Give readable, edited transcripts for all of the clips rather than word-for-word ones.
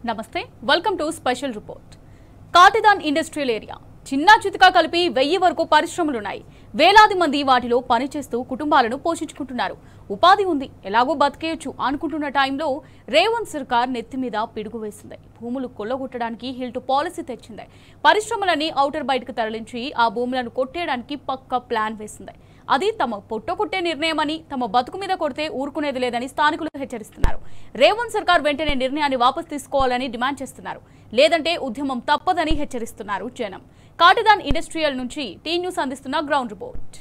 నమస్తే welcome to special report. Katedan industrial area చిన్నా చితకా కలిపి 1000 వరకు పరిశ్రమలున్నాయి. వేలాది మంది వాటిలో పనిచేస్తూ కుటుంబాలను పోషించుకుంటున్నారు. ఉపాధి ఉంది, ఎలాగో బతికేయొచ్చు అనుకుంటున్న టైంలో రేవంత్ సర్కార్ నెత్తి మీద పిడుగు వేసింది. భూములు కొల్లగొట్టడానికి హిల్ టు పాలసీ తెచ్చింది. పరిశ్రమలని ఔటర్ బయటకు తరలించి ఆ భూములను కొట్టేయడానికి పక్కా ప్లాన్ వేసింది. అది తమ పొట్టకొట్టే నిర్ణయమని, తమ బతుకు మీద కొడితే ఊరుకునేది లేదని స్థానికులు హెచ్చరిస్తున్నారు. రేవంత్ సర్కార్ వెంటనే నిర్ణయాన్ని వాపసు తీసుకోవాలని డిమాండ్ చేస్తున్నారు. లేదంటే ఉద్యమం తప్పదని హెచ్చరిస్తున్నారు జనం. కాటేదాన్ ఇండస్ట్రియల్ నుంచి టీ న్యూస్ అందిస్తున్న గ్రౌండ్ రిపోర్ట్.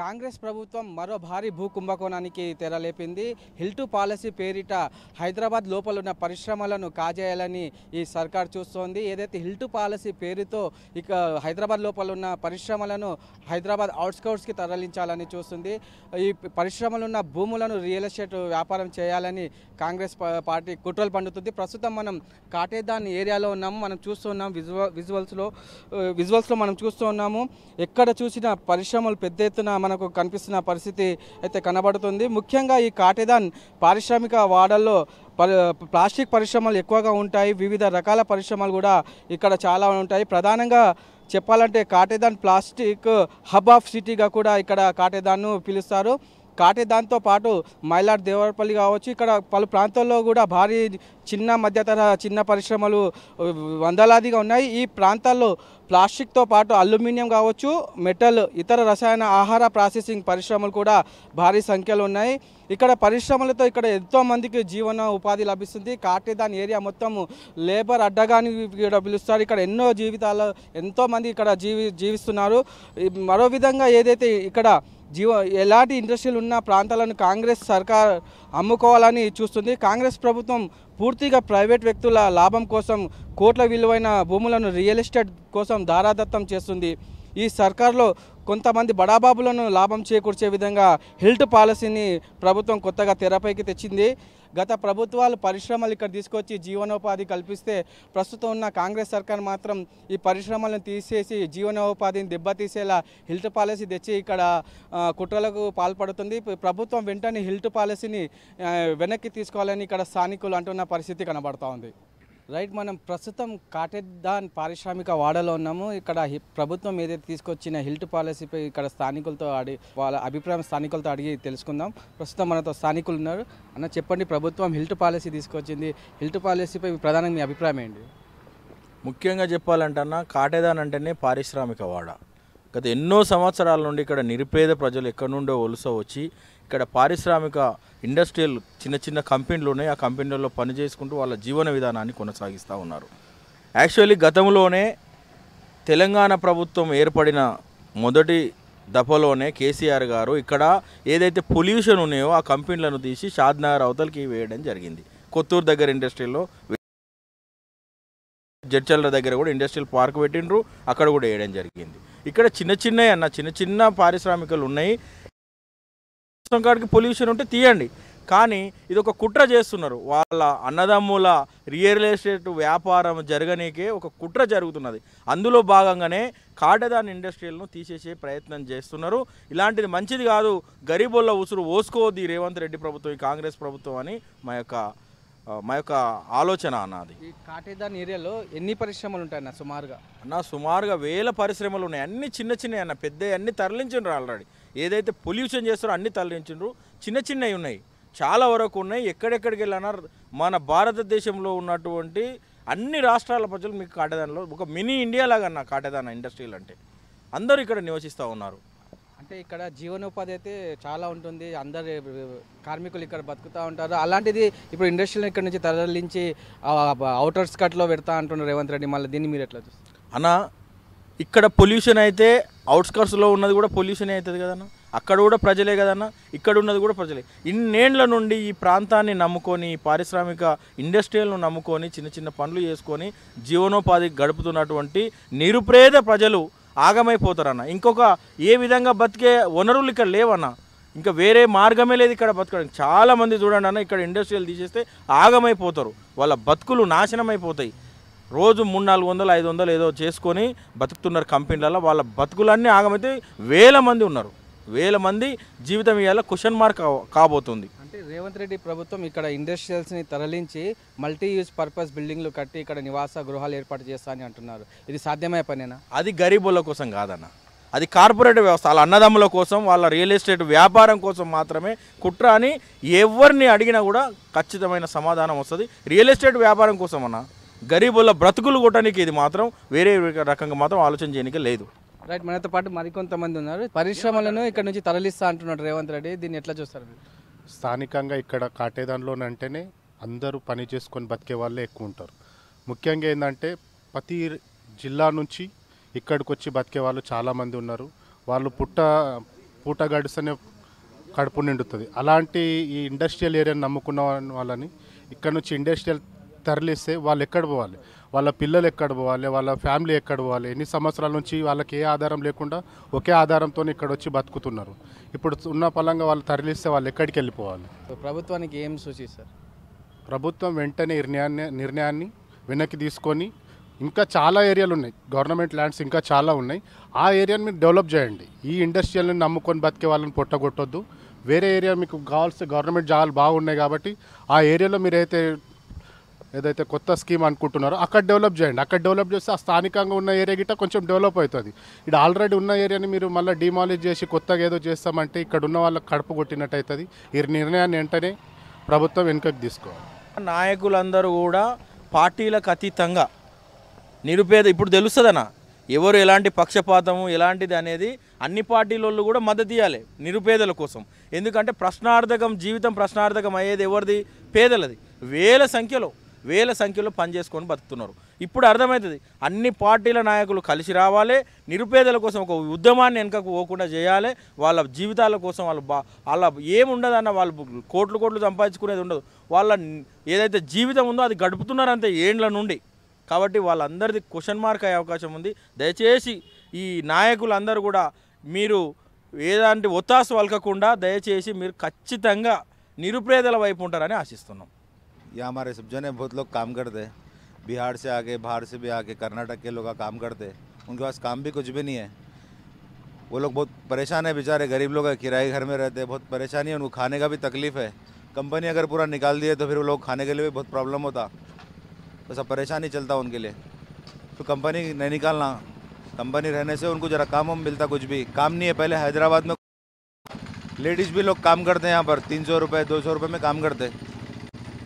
కాంగ్రెస్ ప్రభుత్వం మరో భారీ భూ కుంభకోణానికి తెరలేపింది. హిల్ టు పాలసీ పేరిట హైదరాబాద్ లోపల ఉన్న పరిశ్రమలను కాజేయాలని ఈ సర్కార్ చూస్తోంది. ఏదైతే హిల్ టు పాలసీ పేరుతో ఇక హైదరాబాద్ లోపల ఉన్న పరిశ్రమలను హైదరాబాద్ అవుట్స్కర్ట్స్కి తరలించాలని చూస్తుంది. ఈ పరిశ్రమలు ఉన్న భూములను రియల్ ఎస్టేట్ వ్యాపారం చేయాలని కాంగ్రెస్ పార్టీ కుట్రలు పండుతుంది. ప్రస్తుతం మనం కాటేదాన్ ఏరియాలో ఉన్నాము. మనం చూస్తున్నాం విజువల్స్లో మనం చూస్తూ ఉన్నాము. ఎక్కడ చూసిన పరిశ్రమలు పెద్ద ఎత్తున మనకు కనిపిస్తున్న పరిస్థితి అయితే కనబడుతుంది. ముఖ్యంగా ఈ కాటేదాన్ పారిశ్రామిక వాడల్లో ప్లాస్టిక్ పరిశ్రమలు ఎక్కువగా ఉంటాయి. వివిధ రకాల పరిశ్రమలు కూడా ఇక్కడ చాలా ఉంటాయి. ప్రధానంగా చెప్పాలంటే కాటేదాన్ ప్లాస్టిక్ హబ్ ఆఫ్ సిటీగా కూడా ఇక్కడ కాటేదాన్ను పిలుస్తారు. కాటేదాన్తో పాటు మైలాడ్ దేవరపల్లి కావచ్చు, ఇక్కడ పలు ప్రాంతాల్లో కూడా భారీ చిన్న పరిశ్రమలు వందలాదిగా ఉన్నాయి. ఈ ప్రాంతాల్లో ప్లాస్టిక్తో పాటు అల్యూమినియం కావచ్చు, మెటల్, ఇతర రసాయన ఆహార ప్రాసెసింగ్ పరిశ్రమలు కూడా భారీ సంఖ్యలో ఉన్నాయి. ఇక్కడ పరిశ్రమలతో ఇక్కడ ఎంతోమందికి జీవన ఉపాధి లభిస్తుంది. కాటేదాన్ ఏరియా మొత్తం లేబర్ అడ్డగాని కూడా పిలుస్తారు. ఇక్కడ ఎన్నో జీవితాలు ఎంతోమంది ఇక్కడ జీవిస్తున్నారు. మరో విధంగా ఏదైతే ఇక్కడ ఎలాంటి ఇండస్ట్రీలు ఉన్న ప్రాంతాలను కాంగ్రెస్ సర్కార్ అమ్ముకోవాలని చూస్తుంది. కాంగ్రెస్ ప్రభుత్వం పూర్తిగా ప్రైవేట్ వ్యక్తుల లాభం కోసం కోట్ల విలువైన భూములను రియల్ ఎస్టేట్ కోసం దారాదత్తం చేస్తుంది. ఈ సర్కార్లో కొంతమంది బడాబాబులను లాభం చేకూర్చే విధంగా హిల్ టు పాలసీని ప్రభుత్వం కొత్తగా తెరపైకి తెచ్చింది. గత ప్రభుత్వాలు పరిశ్రమలు ఇక్కడ తీసుకొచ్చి జీవనోపాధి కల్పిస్తే ప్రస్తుతం ఉన్న కాంగ్రెస్ సర్కార్ మాత్రం ఈ పరిశ్రమలను తీసేసి జీవనోపాధిని దెబ్బతీసేలా హిల్ టు పాలసీ తెచ్చి ఇక్కడ కుట్రలకు పాల్పడుతుంది. ప్రభుత్వం వెంటనే హిల్ టు పాలసీని వెనక్కి తీసుకోవాలని ఇక్కడ స్థానికులు అంటున్న పరిస్థితి కనబడుతూ ఉంది. రైట్, మనం ప్రస్తుతం కాటేదాన్ పారిశ్రామిక వాడలో ఉన్నాము. ఇక్కడ ప్రభుత్వం ఏదైతే తీసుకొచ్చిన హిల్ టు పాలసీపై ఇక్కడ స్థానికులతో వాళ్ళ అభిప్రాయం స్థానికులతో అడిగి తెలుసుకుందాం. ప్రస్తుతం మనతో స్థానికులు ఉన్నారు. అన్న, చెప్పండి, ప్రభుత్వం హిల్ టు పాలసీ తీసుకొచ్చింది. హిల్ టు పాలసీపై ప్రధానంగా మీ అభిప్రాయం ఏంటి? ముఖ్యంగా చెప్పాలంటన్నా కాటేదాన్ అంటేనే పారిశ్రామిక వాడ. గత ఎన్నో సంవత్సరాల నుండి ఇక్కడ నిరుపేద ప్రజలు ఎక్కడి నుండో వలస వచ్చి ఇక్కడ పారిశ్రామిక ఇండస్ట్రియల్ చిన్న కంపెనీలు ఉన్నాయి. ఆ కంపెనీలలో పనిచేసుకుంటూ వాళ్ళ జీవన విధానాన్ని కొనసాగిస్తూ ఉన్నారు. యాక్చువల్లీ గతంలోనే తెలంగాణ ప్రభుత్వం ఏర్పడిన మొదటి దఫలోనే కేసీఆర్ గారు ఇక్కడ ఏదైతే పొల్యూషన్ ఉన్నాయో ఆ కంపెనీలను తీసి షాద్నగర్ అవతలకి వేయడం జరిగింది. కొత్తూరు దగ్గర ఇండస్ట్రీలో, జడ్చల్ల దగ్గర కూడా ఇండస్ట్రియల్ పార్క్ పెట్టిండ్రు, అక్కడ కూడా వేయడం జరిగింది. ఇక్కడ చిన్న పారిశ్రామికలు ఉన్నాయి. కాడికి పొల్యూషన్ ఉంటే తీయండి, కానీ ఇది ఒక కుట్ర చేస్తున్నారు. వాళ్ళ అన్నదమ్ముల రియల్ ఎస్టేట్ వ్యాపారం జరగనీకే ఒక కుట్ర జరుగుతున్నది. అందులో భాగంగానే కాటేదాన్ ఇండస్ట్రియల్ను తీసేసే ప్రయత్నం చేస్తున్నారు. ఇలాంటిది మంచిది కాదు. గరీబోళ్ళ ఉసురు ఓసుకోవద్దు రేవంత్ రెడ్డి ప్రభుత్వం, ఈ కాంగ్రెస్ ప్రభుత్వం అని మా యొక్క ఆలోచన అన్నది. ఈ కాటేదాన్ ఏరియాలో ఎన్ని పరిశ్రమలు ఉంటాయి అన్న సుమారుగా? సుమారుగా 1000 పరిశ్రమలు ఉన్నాయి. అన్ని చిన్నవి అన్న, పెద్దవి అన్నీ తరలించిండ్రు. ఆల్రెడీ ఏదైతే పొల్యూషన్ చేస్తారో అన్నీ తరలించిండ్రు. చిన్నవి ఉన్నాయి, చాలా వరకు ఉన్నాయి. ఎక్కడెక్కడికి వెళ్ళినా మన భారతదేశంలో ఉన్నటువంటి అన్ని రాష్ట్రాల ప్రజలు మీకు కాటేదాన్లో ఒక మినీ ఇండియా లాగా అన్న కాటేదాన్ ఇండస్ట్రీలు అంటే అందరూ ఇక్కడ నివసిస్తూ ఉన్నారు. అంటే ఇక్కడ జీవనోపాధి అయితే చాలా ఉంటుంది. అందరు కార్మికులు ఇక్కడ బతుకుతూ ఉంటారు. అలాంటిది ఇప్పుడు ఇండస్ట్రీలు ఇక్కడ నుంచి తరలించి అవుటర్ స్కట్లో పెడతా అంటున్నారు రేవంత్ రెడ్డి. మళ్ళీ దీన్ని మీరు ఎట్లా చూస్తారు అన్న? ఇక్కడ పొల్యూషన్ అయితే అవుట్స్కర్ట్స్లో ఉన్నది కూడా పొల్యూషనే అవుతుంది కదన్న. అక్కడ కూడా ప్రజలే కదన్న, ఇక్కడ ఉన్నది కూడా ప్రజలే. ఇన్నేళ్ల నుండి ఈ ప్రాంతాన్ని నమ్ముకొని, పారిశ్రామిక ఇండస్ట్రియల్ను నమ్ముకొని చిన్న పనులు చేసుకొని జీవనోపాధి గడుపుతున్నటువంటి నిరుపేద ప్రజలు ఆగమైపోతారన్న. ఇంకొక ఏ విధంగా బతికే వనరులు ఇక్కడ లేవన్న. ఇంకా వేరే మార్గమే లేదు ఇక్కడ బతకడానికి. చాలామంది చూడండి అన్న, ఇక్కడ ఇండస్ట్రియల్ తీసేస్తే ఆగమైపోతారు, వాళ్ళ బతుకులు నాశనం అయిపోతాయి. రోజు 300-400 500 ఏదో చేసుకొని బతుకుతున్నారు కంపెనీలలో, వాళ్ళ బతుకులన్నీ ఆగమైతే వేల మంది ఉన్నారు. వేల మంది జీవితం ఇవాళ క్వశ్చన్ మార్క్ కాబోతుంది. అంటే రేవంత్ రెడ్డి ప్రభుత్వం ఇక్కడ ఇండస్ట్రియల్స్ని తరలించి మల్టీ యూజ్ పర్పస్ బిల్డింగ్లు కట్టి ఇక్కడ నివాస గృహాలు ఏర్పాటు చేస్తా అని అంటున్నారు. ఇది సాధ్యమయ్యే పనేనా? అది గరీబుల కోసం కాదన్న, అది కార్పొరేట్ వ్యవస్థ, వాళ్ళ అన్నదమ్ముల కోసం, వాళ్ళ రియల్ ఎస్టేట్ వ్యాపారం కోసం మాత్రమే కుట్ర అని ఎవరిని అడిగినా కూడా ఖచ్చితమైన సమాధానం వస్తుంది. రియల్ ఎస్టేట్ వ్యాపారం కోసం అన్న, గరీబుల బ్రతుకులు కొట్టడానికి ఇది మాత్రం వేరే రకంగా మాత్రం ఆలోచన చేయడానికి లేదు. రైట్, మనతో పాటు మరికొంతమంది ఉన్నారు. పరిశ్రమలను ఇక్కడ నుంచి తరలిస్తా అంటున్నాడు రేవంత్ రెడ్డి, దీన్ని ఎట్లా చూస్తారు? స్థానికంగా ఇక్కడ కాటేదాన్లోనంటేనే అందరూ పని చేసుకొని బతికే వాళ్ళే ఎక్కువ ఉంటారు. ముఖ్యంగా ఏంటంటే ప్రతి జిల్లా నుంచి ఇక్కడికి వచ్చి బతికే వాళ్ళు చాలామంది ఉన్నారు. వాళ్ళు పూట గడుస్తూనే కడుపు నిండుతుంది. అలాంటి ఈ ఇండస్ట్రియల్ ఏరియాని నమ్ముకున్న వాళ్ళని ఇక్కడ నుంచి ఇండస్ట్రియల్ తరలిస్తే వాళ్ళు ఎక్కడ పోవాలి, వాళ్ళ పిల్లలు ఎక్కడ పోవాలి, వాళ్ళ ఫ్యామిలీ ఎక్కడ పోవాలి? ఎన్ని సంవత్సరాల నుంచి వాళ్ళకి ఏ ఆధారం లేకుండా ఒకే ఆధారంతో ఇక్కడ వచ్చి బతుకుతున్నారు. ఇప్పుడు ఉన్న పలంగా వాళ్ళు తరలిస్తే వాళ్ళు ఎక్కడికి వెళ్ళిపోవాలి? ప్రభుత్వానికి ఏం సూచిస్తారు? ప్రభుత్వం వెంటనే నిర్ణయాన్ని వెనక్కి తీసుకొని, ఇంకా చాలా ఏరియాలు ఉన్నాయి, గవర్నమెంట్ ల్యాండ్స్ ఇంకా చాలా ఉన్నాయి, ఆ ఏరియాని మీరు డెవలప్ చేయండి. ఈ ఇండస్ట్రియల్ని నమ్ముకొని బతికే వాళ్ళని పొట్టగొట్టొద్దు. వేరే ఏరియా మీకు కావాల్సిన గవర్నమెంట్ జాగాలు బాగున్నాయి కాబట్టి ఆ ఏరియాలో మీరు ఏదైతే కొత్త స్కీమ్ అనుకుంటున్నారో అక్కడ డెవలప్ చేయండి. అక్కడ డెవలప్ చేస్తే ఆ స్థానికంగా ఉన్న ఏరియా గిట్ట కొంచెం డెవలప్ అవుతుంది. ఇక్కడ ఆల్రెడీ ఉన్న ఏరియాని మీరు మళ్ళీ డిమాలిష్ చేసి కొత్తగా ఏదో చేస్తామంటే ఇక్కడ ఉన్న వాళ్ళకి కడుపు కొట్టినట్టు అవుతుంది. ఈ నిర్ణయాన్ని వెంటనే ప్రభుత్వం వెనుకకు తీసుకోవాలి. నాయకులందరూ కూడా పార్టీలకు అతీతంగా నిరుపేద, ఇప్పుడు తెలుస్తుందన్న ఎవరు ఎలాంటి పక్షపాతము ఎలాంటిది అనేది, అన్ని పార్టీల కూడా మద్దతు ఇవ్వాలి నిరుపేదల కోసం. ఎందుకంటే జీవితం ప్రశ్నార్థకం అయ్యేది ఎవరిది? పేదలది. వేల సంఖ్యలో పనిచేసుకొని బతుకుతున్నారు. ఇప్పుడు అర్థమవుతుంది, అన్ని పార్టీల నాయకులు కలిసి రావాలి, నిరుపేదల కోసం ఒక ఉద్యమాన్ని వెనకకు పోకుండా చేయాలి. వాళ్ళ జీవితాల కోసం వాళ్ళ ఏముండదన్న, వాళ్ళు కోట్లు సంపాదించుకునేది ఉండదు. వాళ్ళ ఏదైతే జీవితం ఉందో అది గడుపుతున్నారంతే ఏండ్ల నుండి. కాబట్టి వాళ్ళందరిది క్వశ్చన్ మార్క్ అయ్యే అవకాశం ఉంది. దయచేసి ఈ నాయకులందరూ కూడా మీరు ఏదంటే ఒత్తాసు వలకకుండా దయచేసి మీరు ఖచ్చితంగా నిరుపేదల వైపు ఉంటారని ఆశిస్తున్నాం. यहाँ हमारे सब जने बहुत लोग काम करते हैं, बिहार से आके, बाहर से भी आके, कर्नाटक के लोग काम करते हैं, उनके पास काम भी कुछ भी नहीं है। वो लोग बहुत परेशान है बेचारे, गरीब लोग हैं, किराए घर में रहते हैं, बहुत परेशानी है, उनको खाने का भी तकलीफ़ है। कंपनी अगर पूरा निकाल दिए तो फिर वो लोग खाने के लिए भी बहुत प्रॉब्लम होता, तो सब परेशानी चलता उनके लिए। तो कंपनी नहीं निकालना, कंपनी रहने से उनको ज़रा काम मिलता, कुछ भी काम नहीं है। पहले हैदराबाद में लेडीज़ भी लोग काम करते हैं, यहाँ पर 300 रुपये 200 रुपये में काम करते हैं।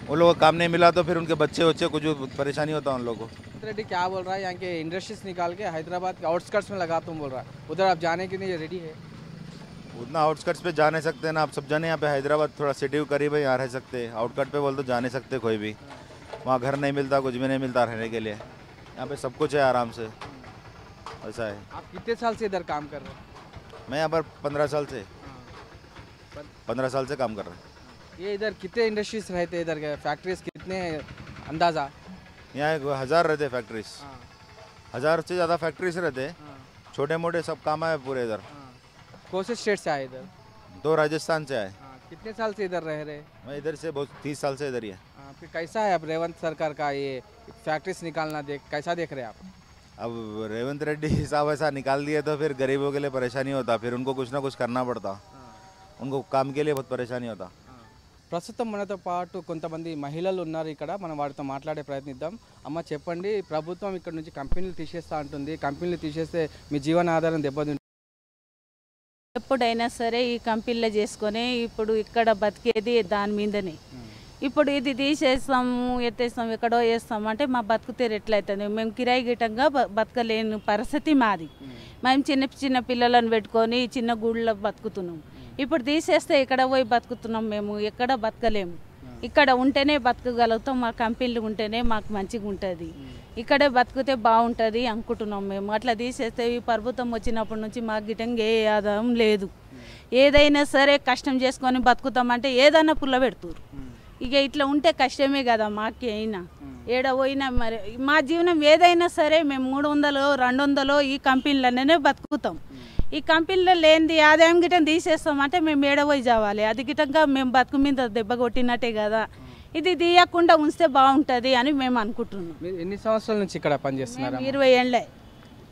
उन लोगों को काम नहीं मिला तो फिर उनके बच्चे कुछ परेशानी होता है उन लोगों को। रेड्डी क्या बोल रहा है, यहाँ के इंडस्ट्रीज निकाल के हैदराबाद के आउटस्कर्ट्स में लगा तुम बोल रहा है, उधर आप जाने के लिए रेडी है? उतना आउटस्कर्ट्स पे जा नहीं सकते ना, आप सब जाने यहाँ पे हैदराबाद थोड़ा सिटी करीब है, यहाँ रह सकते। आउटकट पे बोल तो जा नहीं सकते कोई भी, वहाँ घर नहीं मिलता, कुछ भी नहीं मिलता रहने के लिए। यहाँ पे सब कुछ है आराम से, ऐसा है। आप कितने साल से इधर काम कर रहे हैं? मैं यहाँ पर 15 साल से 15 साल से काम कर रहा हूँ। ये इधर कितने इंडस्ट्रीज रहते हैं, इधर फैक्ट्रीज कितने अंदाज़ा? यहाँ 1000 रहते फैक्ट्रीज, 1000 से ज़्यादा फैक्ट्रीज रहते, छोटे मोटे सब काम है पूरे इधर। कौन से स्टेट से आए इधर? 2 राजस्थान से आए। कितने साल से इधर रह रहे? मैं इधर से बहुत 30 साल से इधर ही है। फिर कैसा है अब रेवंत सरकार का ये फैक्ट्रीज निकालना, कैसा देख रहे हैं आप? अब रेवंत रेड्डी साहब ऐसा निकाल दिए तो फिर गरीबों के लिए परेशानी होता, फिर उनको कुछ ना कुछ करना पड़ता, उनको काम के लिए बहुत परेशानी होता। ప్రస్తుతం మనతో పాటు కొంతమంది మహిళలు ఉన్నారు ఇక్కడ, మనం వారితో మాట్లాడే ప్రయత్నిద్దాం. అమ్మ చెప్పండి, ప్రభుత్వం ఇక్కడ నుంచి కంపెనీలు తీసేస్తా అంటుంది, కంపెనీలు తీసేస్తే మీ జీవన ఆధారం దెబ్బతింటుంది. ఎప్పుడైనా సరే ఈ కంపెనీలో చేసుకొని ఇప్పుడు ఇక్కడ బతికేది దాని మీదనే. ఇప్పుడు ఇది తీసేస్తాము ఎత్తేస్తాము ఎక్కడో వేస్తాము అంటే మా బతుకుతేరు ఎట్లయితుంది? మేము కిరాయి గిటంగా బతకలేని పరిస్థితి మాది. మేము చిన్న పిల్లలను పెట్టుకొని చిన్న గూళ్ళలో బతుకుతున్నాం. ఇప్పుడు తీసేస్తే ఎక్కడ పోయి బతుకుతున్నాం? మేము ఎక్కడ బతకలేము. ఇక్కడ ఉంటేనే బతకగలుగుతాం, మా కంపెనీలు ఉంటేనే మాకు మంచిగా ఉంటుంది, ఇక్కడే బతికితే బాగుంటుంది అనుకుంటున్నాం మేము. అట్లా తీసేస్తే ఈ ప్రభుత్వం వచ్చినప్పటి నుంచి మాకు గిటంగా ఏ ఆదాయం లేదు. ఏదైనా సరే కష్టం చేసుకొని బతుకుతామంటే ఏదైనా పుల్ల పెడుతురు. ఇక ఇట్లా ఉంటే కష్టమే కదా మాకైనా, ఏడ పోయినా మరి మా జీవనం ఏదైనా సరే మేము 300 200 ఈ కంపెనీలనే బతుకుతాం. ఈ కంపెనీలో లేనిది ఆదాయం గిటం తీసేస్తామంటే మేము ఏడవై చావాలి. అది గిటంగా మేము బతుకు మీద దెబ్బ కొట్టినట్టే కదా. ఇది తీయకుండా ఉంచితే బాగుంటుంది అని మేము అనుకుంటున్నాం. మీరు ఎన్ని సంవత్సరాల నుంచి ఇక్కడ పనిచేస్తున్నారు? 20 ఏళ్ళే.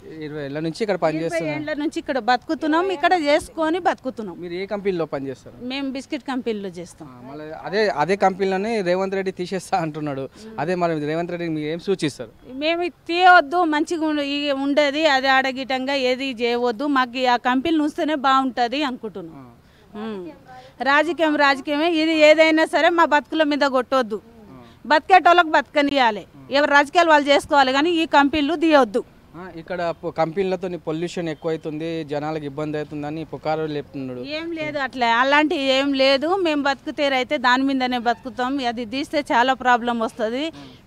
20 ఏళ్ళ నుంచి ఇక్కడ పనిచేస్తున్నారు. 20 ఏళ్ళ నుంచి ఇక్కడ బతుకుతున్నాం, ఇక్కడ చేసుకొని బతుకుతున్నాం. మీరు ఏ కంపెనీలో పనిచేస్తారు? మేము బిస్కెట్ కంపెనీలో చేస్తాం. మళ్ళీ అదే కంపెనీలోనే రేవంత్ రెడ్డి తీసేస్తా అంటున్నాడు. అదే మరి రేవంత్ రెడ్డికి మీరు ఏం సూచిస్తారు? మేము తీయవద్దు, మంచిగా ఉండేది అది ఆడగిటంగా ఏది చేయవద్దు, మాకు ఆ కంపెనీలు ఉంచితేనే బాగుంటుంది అనుకుంటున్నాం. రాజకీయమే ఇది, ఏదైనా సరే మా బతుకుల మీద కొట్టొద్దు. బతికేటోళ్ళకి బతకనియాలి, ఎవరు రాజకీయాలు వాళ్ళు చేసుకోవాలి, కానీ ఈ కంపెనీలు తీయొద్దు. ఇక్కడ కంపెనీలతో పొల్యూషన్ ఎక్కువైతుంది, జనాలకు ఇబ్బంది అవుతుందని పుకారు లేపుతున్నాడు. ఏం లేదు అట్లా, అలాంటి ఏం లేదు. మేము బతుకుతేరైతే దాని మీదనే బతుకుతాం. అది తీస్తే చాలా ప్రాబ్లం వస్తుంది.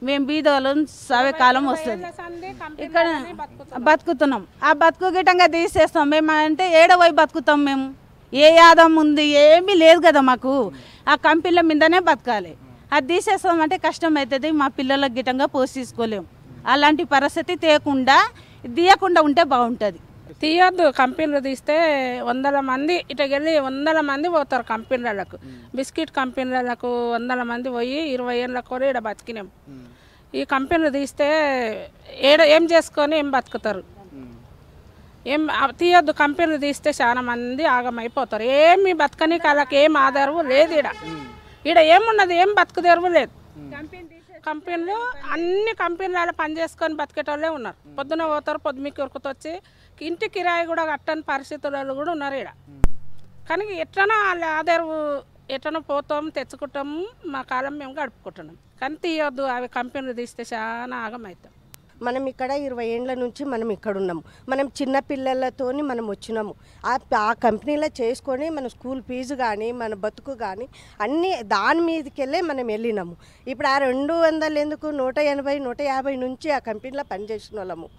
మేము బీదోళ్ళం సవే కాలం వస్తుంది. ఇక్కడ బతుకుతున్నాం, ఆ బతుకు గిట్టంగా తీసేస్తాం. మేము అంటే ఏడవై బతుకుతాం. మేము ఏ యాదం ఉంది, ఏమీ లేదు కదా మాకు. ఆ కంపెనీల మీదనే బతకాలి. అది తీసేస్తామంటే కష్టం అవుతుంది, మా పిల్లలకు గిట్టంగా పోషించుకోలేము. అలాంటి పరిస్థితి తీయకుండా ఉంటే బాగుంటుంది. తీయొద్దు. కంపెనీలు తీస్తే 100 మంది ఇటుకెళ్ళి 100 మంది పోతారు కంపెనీలకు. బిస్కెట్ కంపెనీలకు 100 మంది పోయి 20 ఏళ్ళ కూడా ఇక్కడ బతికినాం. ఈ కంపెనీలు తీస్తే ఏం చేసుకొని ఏం బతుకుతారు? ఏం తీయొద్దు. కంపెనీలు తీస్తే చాలా మంది ఆగమైపోతారు. ఏమి బతకని వాళ్ళకి ఏం ఆధారం లేదు. ఈడ ఏమున్నది, ఏం బతుకు తెరువు లేదు. కంపెనీలు అన్ని కంపెనీలలో పనిచేసుకొని బతికేటోళ్ళే ఉన్నారు. పొద్దున పోతారు, పొద్దుమికి ఉరుకుతొచ్చి ఇంటి కిరాయి కూడా కట్టని పరిస్థితులలో కూడా ఉన్నారు ఇక్కడ. కానీ ఎట్లనో వాళ్ళ ఆధారు ఎట్లనో పోతాం, తెచ్చుకుంటాం, మా కాలం మేము గడుపుకుంటున్నాం. కానీ తీయొద్దు, అవి కంపెనీలు తీస్తే చాలా ఆగమవుతాం. మనం ఇక్కడ 20 ఏళ్ళ నుంచి మనం ఇక్కడ ఉన్నాము. మనం చిన్న పిల్లలతోని మనం వచ్చినాము. ఆ కంపెనీలో చేసుకొని మన స్కూల్ ఫీజు కానీ మన బతుకు కానీ అన్నీ దాని మీదకి వెళ్ళే మనం వెళ్ళినాము. ఇప్పుడు ఆ 200 ఎందుకు 180, 150 నుంచి ఆ కంపెనీలో పనిచేసిన వాళ్ళము.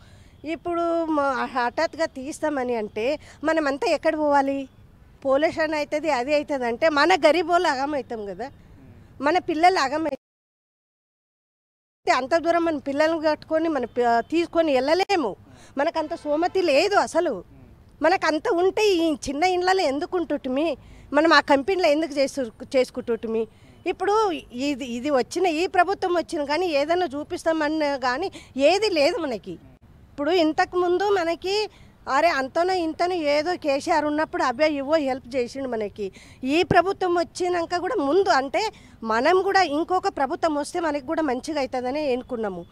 ఇప్పుడు హఠాత్తుగా తీస్తామని అంటే మనమంతా ఎక్కడ పోవాలి? పొల్యూషన్ అవుతుంది, అది అవుతుంది అంటే మన గరీబ్ వాళ్ళు అగమవుతాం కదా, మన పిల్లలు అగమవుతాం. అంత దూరం మన పిల్లలను కట్టుకొని తీసుకొని వెళ్ళలేము. మనకంత సోమతి లేదు అసలు. మనకంత ఉంటే ఈ చిన్న ఇండ్లలో ఎందుకు ఉంటుమి, మనం ఆ కంపెనీలో ఎందుకు చేసుకుంటుమి? ఇప్పుడు ఇది వచ్చిన ఈ ప్రభుత్వం వచ్చిన కానీ ఏదైనా చూపిస్తామన్నా కానీ ఏది లేదు మనకి. ఇప్పుడు ఇంతకుముందు మనకి అరే అంతనో ఇంతనో ఏదో కేసీఆర్ ఉన్నప్పుడు అబ్బాయి ఇవో హెల్ప్ చేసిండు మనకి. ఈ ప్రభుత్వం వచ్చినాక కూడా ముందు అంటే మనం కూడా ఇంకొక ప్రభుత్వం వస్తే మనకి కూడా మంచిగా అవుతుందని ఎన్నుకున్నాము.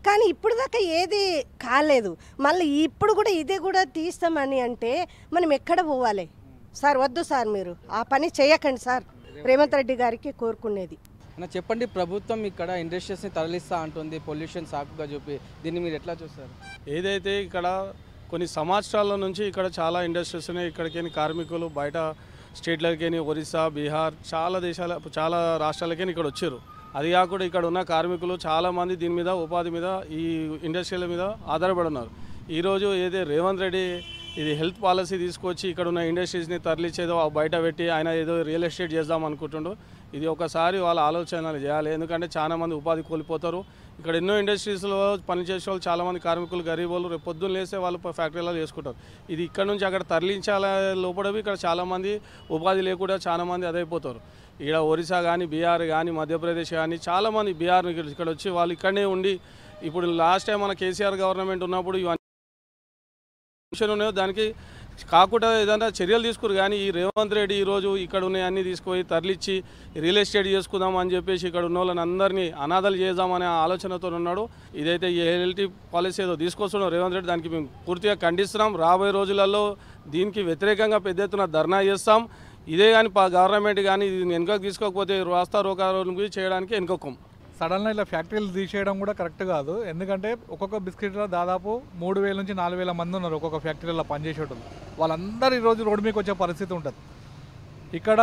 కానీ ఇప్పుడు దాకా ఏది కాలేదు. మళ్ళీ ఇప్పుడు కూడా ఇది కూడా తీస్తామని అంటే మనం ఎక్కడ పోవాలి? సార్ వద్దు సార్, మీరు ఆ పని చేయకండి సార్. రేవంత్ రెడ్డి గారికి కోరుకునేది. చెప్పండి, ప్రభుత్వం ఇక్కడ ఇండస్ట్రీస్ని తరలిస్తా అంటుంది పొల్యూషన్ సాకుగా చూపి, దీన్ని మీరు ఎట్లా చూస్తారు? ఏదైతే ఇక్కడ కొన్ని సంవత్సరాల నుంచి ఇక్కడ చాలా ఇండస్ట్రీస్ ఉన్నాయి. ఇక్కడికి కార్మికులు బయట స్టేట్లకి, ఒరిస్సా, బీహార్, చాలా రాష్ట్రాలకి ఇక్కడ వచ్చారు. అది కాకుండా ఇక్కడ ఉన్న కార్మికులు చాలామంది దీని మీద ఉపాధి మీద ఈ ఇండస్ట్రీల మీద ఆధారపడి ఉన్నారు. ఈరోజు ఏదో రేవంత్ రెడ్డి ఇది హెల్త్ పాలసీ తీసుకొచ్చి ఇక్కడ ఉన్న ఇండస్ట్రీస్ని తరలించేదో బయట పెట్టి ఆయన ఏదో రియల్ ఎస్టేట్ చేద్దాం అనుకుంటుండు. ఇది ఒకసారి వాళ్ళ ఆలోచనలు చేయాలి. ఎందుకంటే చాలామంది ఉపాధి కోల్పోతారు. ఇక్కడ ఎన్నో ఇండస్ట్రీస్లో పనిచేసే వాళ్ళు చాలామంది కార్మికులు గరీబ్ వాళ్ళు రేపు పొద్దున్న లేస్తే వాళ్ళు ఫ్యాక్టరీలో చేసుకుంటారు. ఇది ఇక్కడ నుంచి అక్కడ తరలించాల లోపడవి ఇక్కడ చాలామంది ఉపాధి లేకుండా చాలామంది అదైపోతారు. ఇక్కడ ఒరిస్సా కానీ, బీహార్ కానీ, మధ్యప్రదేశ్ కానీ చాలామంది బీహార్ ఇక్కడ వచ్చి వాళ్ళు ఇక్కడనే ఉండి, ఇప్పుడు లాస్ట్ టైం మన కేసీఆర్ గవర్నమెంట్ ఉన్నప్పుడు ఇవన్నీ ఉన్నాయో దానికి కాకుండా ఏదైనా చర్యలు తీసుకురు. కానీ ఈ రేవంత్ రెడ్డి ఈరోజు ఇక్కడ ఉన్నాయన్నీ తీసుకుపోయి తరలిచ్చి రియల్ ఎస్టేట్ చేసుకుందాం అని చెప్పేసి ఇక్కడ ఉన్న వాళ్ళని అందరినీ అనాథలు చేద్దామనే ఆలోచనతో ఉన్నాడు. ఇదైతే ఈ హెల్త్ పాలసీ ఏదో తీసుకొస్తున్నాం రేవంత్ రెడ్డి, దానికి మేము పూర్తిగా ఖండిస్తున్నాం. రాబోయే రోజులలో దీనికి వ్యతిరేకంగా పెద్ద ఎత్తున ధర్నా చేస్తాం. ఇదే కానీ గవర్నమెంట్ కానీ ఇది వెనుకకు తీసుకోకపోతే రాస్తా రోకాలు చేయడానికి వెనుకోకం. సడన్గా ఇలా ఫ్యాక్టరీలు తీసేయడం కూడా కరెక్ట్ కాదు. ఎందుకంటే ఒక్కొక్క బిస్కెట్లో దాదాపు 3000 నుంచి 4000 మంది ఉన్నారు ఒక్కొక్క ఫ్యాక్టరీలో పనిచేసేటోళ్ళు. వాళ్ళందరూ ఈరోజు రోడ్డు మీకు వచ్చే పరిస్థితి ఉంటుంది. ఇక్కడ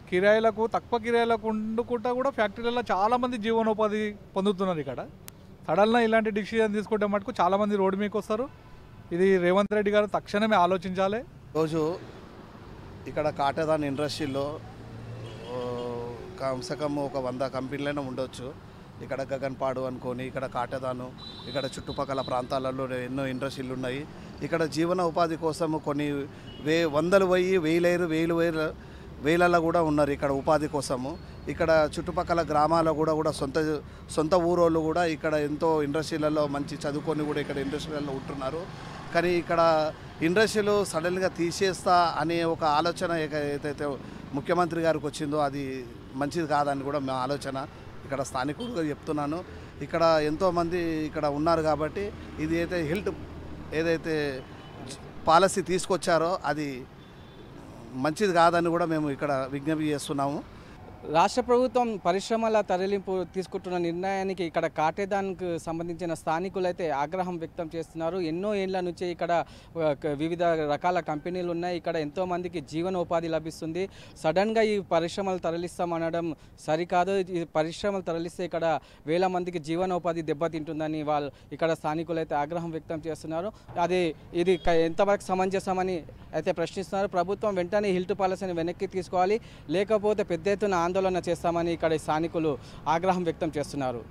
కిరాయిలకు తక్కువ కిరాయిలకు వండుకుంటా కూడా ఫ్యాక్టరీలలో చాలామంది జీవనోపాధి పొందుతున్నారు. ఇక్కడ సడన్గా ఇలాంటి డిసిజన్ తీసుకుంటే మటుకు చాలామంది రోడ్డు మీకు వస్తారు. ఇది రేవంత్ రెడ్డి గారు తక్షణమే ఆలోచించాలి. రోజు ఇక్కడ కాటేదాన్ ఇండస్ట్రీలో కమ్సే కమ్ ఒక 100 కంపెనీలైనా ఉండొచ్చు. ఇక్కడ గగన్పాడు అనుకొని, ఇక్కడ కాటదాను, ఇక్కడ చుట్టుపక్కల ప్రాంతాలలో ఎన్నో ఇండస్ట్రీలు ఉన్నాయి. ఇక్కడ జీవన ఉపాధి కోసం కొన్ని వందలు వేలలో కూడా ఉన్నారు ఇక్కడ ఉపాధి కోసము. ఇక్కడ చుట్టుపక్కల గ్రామాల కూడా సొంత ఊరోళ్ళు కూడా ఇక్కడ ఎంతో ఇండస్ట్రీలలో మంచి చదువుకొని కూడా ఇక్కడ ఇండస్ట్రీలలో ఉంటున్నారు. కానీ ఇక్కడ ఇండస్ట్రీలు సడన్గా తీసేస్తా అనే ఒక ఆలోచన ఏదైతే ముఖ్యమంత్రి గారికి వచ్చిందో అది మంచిది కాదని కూడా మా ఆలోచన. ఇక్కడ స్థానికుడుగా చెప్తున్నాను. ఇక్కడ ఎంతోమంది ఇక్కడ ఉన్నారు కాబట్టి ఇది ఏదైతే పాలసీ తీసుకొచ్చారో అది మంచిది కాదని కూడా మేము ఇక్కడ విజ్ఞప్తి చేస్తున్నాము. రాష్ట్ర ప్రభుత్వం పరిశ్రమల తరలింపు తీసుకుంటున్న నిర్ణయానికి ఇక్కడ కాటేదాన్కు సంబంధించిన స్థానికులైతే ఆగ్రహం వ్యక్తం చేస్తున్నారు. ఎన్నో ఏళ్ల నుంచి ఇక్కడ వివిధ రకాల కంపెనీలు ఉన్నాయి. ఇక్కడ ఎంతోమందికి జీవనోపాధి లభిస్తుంది. సడన్గా ఈ పరిశ్రమలు తరలిస్తామనడం సరికాదు. ఈ పరిశ్రమలు తరలిస్తే ఇక్కడ వేల మందికి జీవనోపాధి దెబ్బతింటుందని వాళ్ళు ఇక్కడ స్థానికులైతే ఆగ్రహం వ్యక్తం చేస్తున్నారు. ఇది ఎంతవరకు సమంజసమని అయితే ప్రశ్నిస్తున్నారు. ప్రభుత్వం వెంటనే హిల్ట్ పాలసీని వెనక్కి తీసుకోవాలి, లేకపోతే పెద్ద ఎత్తున ఆందోళన చేస్తామని ఇక్కడ స్థానికులు ఆగ్రహం వ్యక్తం చేస్తున్నారు.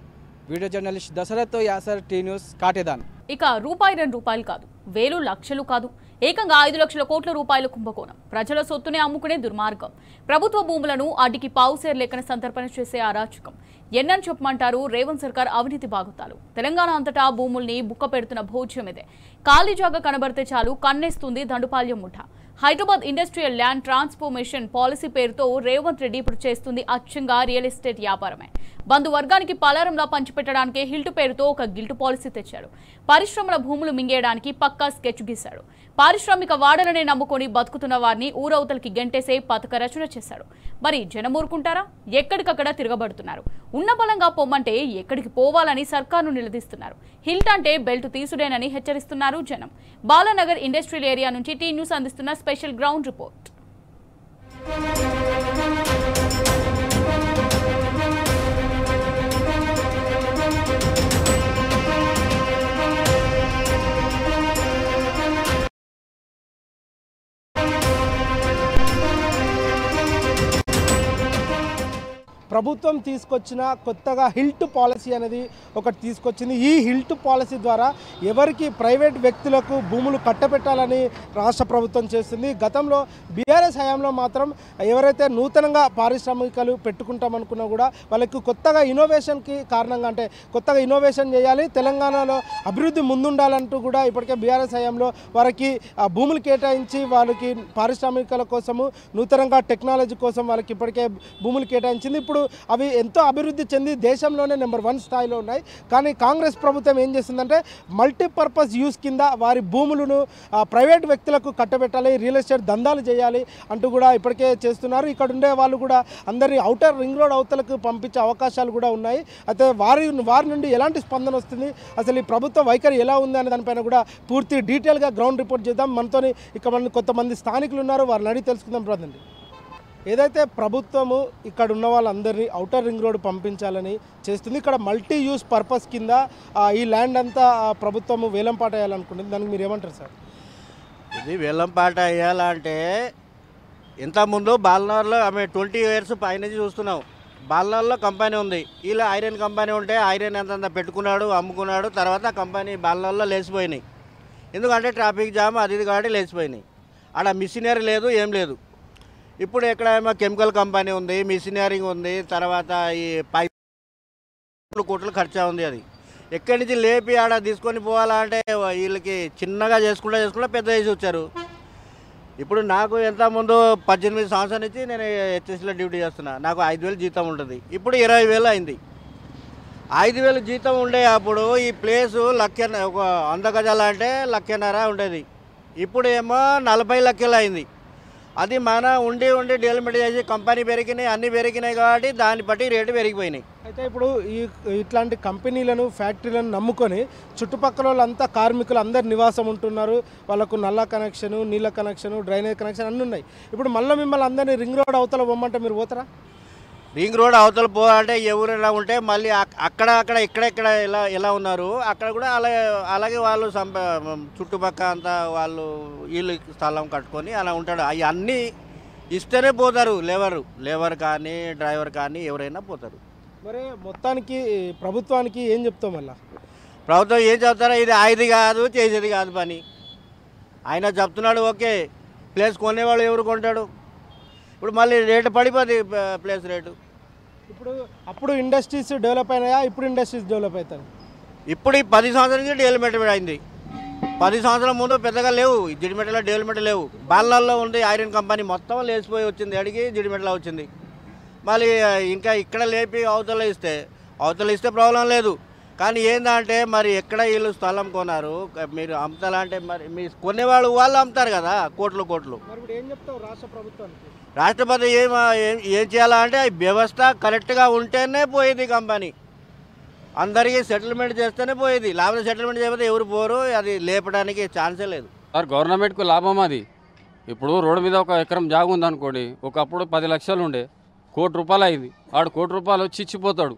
వీడియో జర్నలిస్ట్ దశరథ్తో యాసర్, టీ న్యూస్, కాటేదాన్. ఇక రూపాయి 2 రూపాయలు కాదు, వేలు లక్షలు కాదు, ఏకంగా 5 లక్షల కోట్ల రూపాయల కుంభకోణం. ప్రజల సొత్తునే అమ్ముకునే దుర్మార్గం. ప్రభుత్వ భూములను అడ్డికి పావుసేరు లెక్కన సంతర్పణ చేసే అరాచకం. ఎన్నని చెప్పమంటారు రేవంత్ సర్కార్ అవినీతి బాగుతాలు. తెలంగాణ అంతటా భూముల్ని బుక్క పెడుతున్న భోజ్యం ఇదే. ఖాళీ జాగా కనబడితే చాలు కన్నేస్తుంది దండుపాల్యం ముఠా. Hyderabad industrial land transformation policy పేరుతో రేవంత్ రెడ్డి ఇప్పుడు చేస్తుంది అచ్చంగా రియల్ ఎస్టేట్ వ్యాపారమే. బంధువర్గానికి పలారంలా పంచిపెట్టడానికి హిల్ట్ పేరుతో ఒక గిల్ట్ పాలసీ తెచ్చాడు. పరిశ్రమల భూములు మింగేయడానికి పక్కా స్కెచ్ గీశాడు. పారిశ్రామిక వాడలనే నమ్ముకొని బతుకుతున్న వారిని ఊరవతలకి గెంటేసే పథక రచన చేశాడు. మరి జనం ఊరుకుంటారా? ఎక్కడికక్కడ తిరగబడుతున్నారు. ఉన్న బలంగా పొమ్మంటే ఎక్కడికి పోవాలని సర్కారును నిలదీస్తున్నారు. హిల్ట్ అంటే బెల్ట్ తీసుడేనని హెచ్చరిస్తున్నారు జనం. బాలానగర్ ఇండస్ట్రియల్ ఏరియా నుంచి టీ న్యూస్ అందిస్తున్న స్పెషల్ గ్రౌండ్ రిపోర్ట్. ప్రభుత్వం తీసుకొచ్చిన కొత్తగా హిల్ట్ పాలసీ అనేది ఒకటి తీసుకొచ్చింది. ఈ హిల్ట్ పాలసీ ద్వారా ఎవరికి ప్రైవేట్ వ్యక్తులకు భూములు కట్టబెట్టాలని రాష్ట్ర ప్రభుత్వం చేస్తుంది. గతంలో బీఆర్ఎస్ హయాంలో మాత్రం ఎవరైతే నూతనంగా పారిశ్రామికలు పెట్టుకుంటామనుకున్నా కూడా వాళ్ళకి కొత్తగా ఇన్నోవేషన్కి కారణంగా, అంటే కొత్తగా ఇన్నోవేషన్ చేయాలి, తెలంగాణలో అభివృద్ధి ముందుండాలంటూ కూడా ఇప్పటికే బీఆర్ఎస్ హయాంలో వారికి భూములు కేటాయించి వాళ్ళకి పారిశ్రామికల కోసము నూతనంగా టెక్నాలజీ కోసం వాళ్ళకి ఇప్పటికే భూములు కేటాయించింది. ఇప్పుడు అవి ఎంతో అభివృద్ధి చెంది దేశంలోనే నెంబర్ 1 స్థాయిలో ఉన్నాయి. కానీ కాంగ్రెస్ ప్రభుత్వం ఏం చేస్తుందంటే మల్టీపర్పస్ యూస్ కింద వారి భూములను ప్రైవేట్ వ్యక్తులకు కట్టబెట్టాలి, రియల్ ఎస్టేట్ దందాలు చేయాలి అంటూ కూడా ఇప్పటికే చేస్తున్నారు. ఇక్కడ ఉండే వాళ్ళు కూడా అందరినీ ఔటర్ రింగ్ రోడ్ అవతలకు పంపించే అవకాశాలు కూడా ఉన్నాయి. అయితే వారి నుండి ఎలాంటి స్పందన వస్తుంది, అసలు ఈ ప్రభుత్వ వైఖరి ఎలా ఉంది అనే దానిపైన కూడా పూర్తి డీటెయిల్గా గ్రౌండ్ రిపోర్ట్ చేద్దాం. మనతోని ఇక్కడ కొంతమంది స్థానికులు ఉన్నారు, వారిని అడిగి తెలుసుకుందాం. బ్రదండి, ఏదైతే ప్రభుత్వము ఇక్కడ ఉన్న వాళ్ళందరినీ ఔటర్ రింగ్ రోడ్ పంపించాలని చేస్తుంది, ఇక్కడ మల్టీ యూస్ పర్పస్ కింద ఈ ల్యాండ్ అంతా ప్రభుత్వము వేలంపాట వేయాలనుకుంటుంది. దానికి మీరు ఏమంటారు సార్? ఇది వేలంపాట వేయాలంటే ఇంతకుముందు బాలనగర్లో 20 years పైన చూస్తున్నాం. బాలనగర్లో కంపెనీ ఉంది, ఇలా ఐరన్ కంపెనీ ఉంటే ఐరన్ ఎంత పెట్టుకున్నాడు, అమ్ముకున్నాడు. తర్వాత కంపెనీ బాలనగర్లో లేచిపోయినాయి. ఎందుకంటే ట్రాఫిక్ జామ్ అది కాబట్టి లేచిపోయినాయి. ఆడ మిషనరీ లేదు, ఏం లేదు. ఇప్పుడు ఎక్కడేమో కెమికల్ కంపెనీ ఉంది, మిషనరింగ్ ఉంది, తర్వాత ఈ పైప్ కోట్లు ఖర్చా ఉంది. అది ఎక్కడి నుంచి లేపి ఆడ తీసుకొని పోవాలంటే వీళ్ళకి చిన్నగా చేసుకుంటా పెద్ద చేసి వచ్చారు. ఇప్పుడు నాకు ఎంత ముందు 18 సంవత్సరాల నుంచి నేను హెచ్ఎస్లో డ్యూటీ చేస్తున్నా. నాకు 5,000 జీతం ఉంటుంది. ఇప్పుడు 20,000 అయింది. 5,000 జీతం ఉండే అప్పుడు ఈ ప్లేసు ఒక 100 గజాలు అంటే 1,50,000 ఉండేది. ఇప్పుడు ఏమో 40 లక్షలు అయింది. అది మన ఉండి డెవలప్మెంట్ చేసి కంపెనీ పెరిగినాయి, అన్నీ పెరిగినాయి కాబట్టి దాన్ని బట్టి రేటు పెరిగిపోయినాయి. అయితే ఇప్పుడు ఇట్లాంటి కంపెనీలను, ఫ్యాక్టరీలను నమ్ముకొని చుట్టుపక్కల వాళ్ళంతా కార్మికులు అందరు నివాసం ఉంటున్నారు. వాళ్ళకు నల్ల కనెక్షను, నీళ్ళ కనెక్షను, డ్రైనేజ్ కనెక్షన్ అన్నీ ఉన్నాయి. ఇప్పుడు మళ్ళీ మిమ్మల్ని అందరినీ రింగ్ రోడ్ అవతల పోమంటే మీరు పోతారా? రింగ్ రోడ్ అవతల పోవాలంటే ఎవరైనా ఉంటే మళ్ళీ అక్కడ ఇక్కడ ఎలా ఉన్నారు అక్కడ కూడా అలాగే వాళ్ళు చుట్టుపక్కల అంతా వాళ్ళు వీళ్ళు స్థలం కట్టుకొని అలా ఉంటాడు. అవి అన్నీ ఇస్తేనే పోతారు. లేబర్ కానీ డ్రైవర్ కానీ ఎవరైనా పోతారు. మరి మొత్తానికి ప్రభుత్వానికి ఏం చెప్తాం మళ్ళా? ప్రభుత్వం ఏం చెప్తారో ఇది ఆయది కాదు, చేసేది కాదు పని. ఆయన చెప్తున్నాడు ఓకే, ప్లేస్ కొనేవాళ్ళు ఎవరు కొంటాడు? ఇప్పుడు మళ్ళీ రేటు పడిపోతుంది ప్లేస్ రేటు. ఇప్పుడు అప్పుడు ఇండస్ట్రీస్ డెవలప్ అయినాయా, ఇప్పుడు ఇండస్ట్రీస్ డెవలప్ అవుతాయి? ఇప్పుడు ఈ 10 సంవత్సరాల నుంచి డెవలప్మెంట్ అయింది. 10 సంవత్సరాల ముందు పెద్దగా లేవు, జిడిమెట్ల డెవలప్మెంట్ లేవు. బాలనాల్లో ఉంది ఐరన్ కంపెనీ, మొత్తం లేచిపోయి వచ్చింది, అడిగి జిడిమెట్ల వచ్చింది. మళ్ళీ ఇంకా ఇక్కడ లేపి అవతల ఇస్తే ప్రాబ్లం లేదు. కానీ ఏంటంటే మరి ఎక్కడ వీళ్ళు స్థలం కొన్నారు, మీరు అమ్ముతాలంటే మరి మీ కొనేవాళ్ళు వాళ్ళు అమ్ముతారు కదా కోట్లు. ఏం చెప్తావు రాష్ట్ర ప్రభుత్వానికి? రాష్ట్రపతి ఏం చేయాలంటే వ్యవస్థ కరెక్ట్గా ఉంటేనే పోయేది కంపెనీ, అందరికీ సెటిల్మెంట్ చేస్తేనే పోయేది. లేకపోతే సెటిల్మెంట్ చేయకపోతే ఎవరు పోరు, అది లేపడానికి ఛాన్సే లేదు. సార్ గవర్నమెంట్కు లాభం అది. ఇప్పుడు రోడ్డు మీద ఒక ఎకరం జాగు ఉందనుకోండి, ఒకప్పుడు 10 లక్షలు ఉండే, ₹1,00,00,000 అయింది. వాడు ₹1,00,00,000 వచ్చి ఇచ్చిపోతాడు.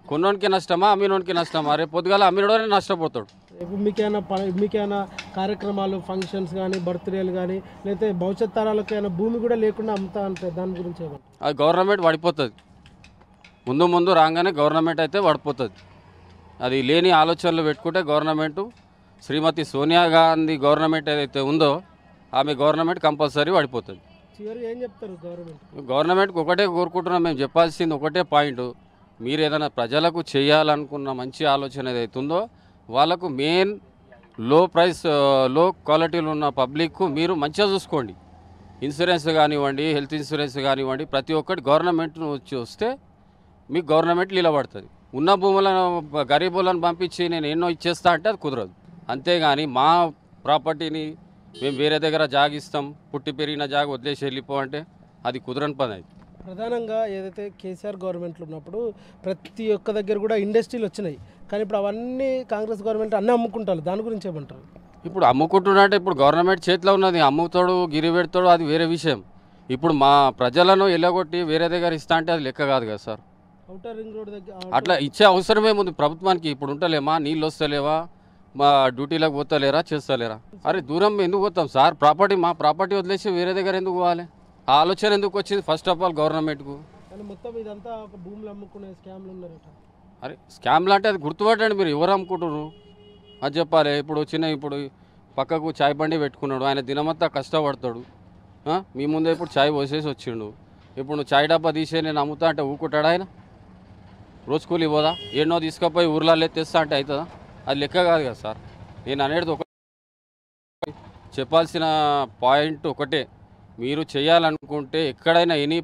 కొన్నోనికి నష్టమా, అమ్మినోనికి నష్టమా? రేపు పొద్దుగాల అమ్మినోడే నష్టపోతాడు. ఇప్పుడు మీకేమైనా కార్యక్రమాలు, ఫంక్షన్స్ కానీ, బర్త్డేలు కానీ, లేకపోతే భవిష్యత్ తరాలకైనా భూమి కూడా లేకుండా అమ్ముతా అంటే దాని గురించి అది గవర్నమెంట్ పడిపోతుంది. ముందు రాగానే గవర్నమెంట్ అయితే పడిపోతుంది. అది లేని ఆలోచనలు పెట్టుకుంటే గవర్నమెంటు, శ్రీమతి సోనియా గాంధీ గవర్నమెంట్ ఏదైతే ఉందో ఆమె గవర్నమెంట్ కంపల్సరీ పడిపోతుంది. చివరికి ఏం చెప్తారు గవర్నమెంట్కి ఒకటే కోరుకుంటున్నాం, మేము చెప్పాల్సింది ఒకటే పాయింట్, మీరు ఏదైనా ప్రజలకు చేయాలనుకున్న మంచి ఆలోచన ఏదైతే ఉందో వాళ్ళకు మెయిన్ లో క్వాలిటీలో ఉన్న పబ్లిక్కు మీరు మంచిగా చూసుకోండి. ఇన్సూరెన్స్ కానివ్వండి, హెల్త్ ఇన్సూరెన్స్ కానివ్వండి, ప్రతి ఒక్కటి గవర్నమెంట్ వచ్చి వస్తే మీకు గవర్నమెంట్ నిలబడుతుంది. ఉన్న భూములను గరీబులను పంపించి నేను ఎన్నో ఇచ్చేస్తా అంటే అది కుదరదు. అంతేగాని మా ప్రాపర్టీని మేము వేరే దగ్గర జాగిస్తాం, పుట్టి పెరిగిన జాగ వదిలేసి వెళ్ళిపో అంటే అది కుదరని పని. అది ప్రధానంగా ఏదైతే కేసీఆర్ గవర్నమెంట్లో ఉన్నప్పుడు ప్రతి ఒక్క దగ్గర కూడా ఇండస్ట్రీలు వచ్చినాయి, కానీ ఇప్పుడు అవన్నీ కాంగ్రెస్ గవర్నమెంట్ అన్నీ అమ్ముకుంటారు. దాని గురించి ఏమంటారు? ఇప్పుడు అమ్ముకుంటున్నట్టే, ఇప్పుడు గవర్నమెంట్ చేతిలో ఉన్నది, అమ్ముతాడు గిరి పెడతాడు, అది వేరే విషయం. ఇప్పుడు మా ప్రజలను ఎల్లగొట్టి వేరే దగ్గర ఇస్తా అంటే అది లెక్క కాదు కదా సార్. ఔటర్ రింగ్ రోడ్ దగ్గర అట్లా ఇచ్చే అవసరమే ఉంది ప్రభుత్వానికి. ఇప్పుడు ఉంటలేమా, నీళ్ళు వస్తలేవా, మా డ్యూటీలకు పోతలేరా, చేస్తలేరా? అరే దూరం ఎందుకు పోతాం సార్? మా ప్రాపర్టీ వదిలేసి వేరే దగ్గర ఎందుకు పోవాలి? ఆ ఆలోచన ఎందుకు వచ్చింది ఫస్ట్ ఆఫ్ ఆల్ గవర్నమెంట్కు? మొత్తం ఇదంతా భూములు అమ్ముకునే స్కామ్లు ఉన్నారట. అరే స్కామ్లు అంటే అది గుర్తుపట్టండి, మీరు ఎవరు అమ్ముకుంటున్నారు అది చెప్పాలి. ఇప్పుడు పక్కకు చాయ్ బండి పెట్టుకున్నాడు, ఆయన దినమంతా కష్టపడతాడు, మీ ముందే ఇప్పుడు చాయ్ పోసేసి వచ్చిండు. ఇప్పుడు నువ్వు చాయ్ డబ్బా తీసే నేను అమ్ముతా అంటే ఊకుంటాడు ఆయన? రోజు కూలి పోదా? ఎన్నో తీసుకుపోయి ఊర్లలో తెస్తా అంటే అవుతుందా? అది లెక్క కాదు కదా సార్. నేను అనేది చెప్పాల్సిన పాయింట్ ఒకటే, మీరు చేయాలనుకుంటే ఎక్కడైనా ఎనీ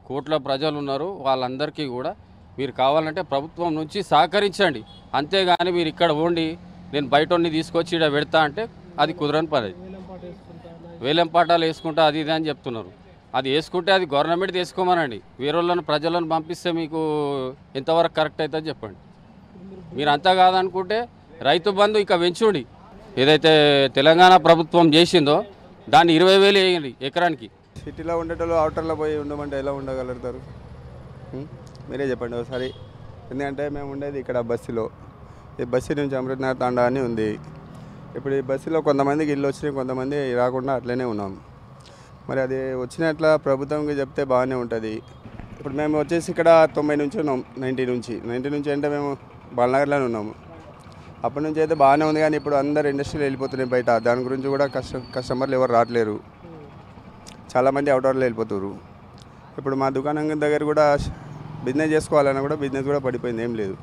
కోట్ల ప్రజలు ఉన్నారు, వాళ్ళందరికీ కూడా మీరు కావాలంటే ప్రభుత్వం నుంచి సహకరించండి. అంతేగాని మీరు ఇక్కడ ఉండి నేను బయటని తీసుకొచ్చి ఇక్కడ పెడతా అంటే అది కుదరని పని. వేలం పాటాలు వేసుకుంటా అది ఇది అని చెప్తున్నారు. అది వేసుకుంటే అది గవర్నమెంట్ తీసుకోమనండి. వేరే వాళ్ళని ప్రజలను పంపిస్తే మీకు ఎంతవరకు కరెక్ట్ అవుతుందో చెప్పండి. మీరు అంతా కాదనుకుంటే రైతు బంధు ఇక పెంచుండి, ఏదైతే తెలంగాణ ప్రభుత్వం చేసిందో దాన్ని 20,000 వేయండి ఎకరానికి. సిటీలో ఉండేటోళ్ళు అవుటర్లో పోయి ఉండమంటే ఎలా ఉండగలుగుతారు? మీరే చెప్పండి ఒకసారి. ఎందుకంటే మేము ఉండేది ఇక్కడ బస్సులో, ఈ బస్సు నుంచి అమృతనగర్ తాండా అని ఉంది. ఇప్పుడు ఈ బస్సులో కొంతమందికి ఇల్లు వచ్చినాయి, కొంతమంది రాకుండా అట్లనే ఉన్నాం. మరి అది వచ్చినట్ల ప్రభుత్వంకి చెప్తే బాగానే ఉంటుంది. ఇప్పుడు మేము వచ్చేసి ఇక్కడ 90 నుంచి ఉన్నాం, 90 నుంచి అంటే మేము బాలనగర్లోనే ఉన్నాము. అప్పటి నుంచి అయితే బాగానే ఉంది, కానీ ఇప్పుడు అందరు ఇండస్ట్రీలు వెళ్ళిపోతున్నాయి బయట. దాని గురించి కూడా కస్టమర్లు ఎవరు రావట్లేరు, చాలామంది అవుట్డోర్లో వెళ్ళిపోతారు. ఇప్పుడు మా దుకాణం దగ్గర కూడా బిజినెస్ చేసుకోవాలన్నా కూడా బిజినెస్ కూడా పడిపోయింది, ఏం లేదు.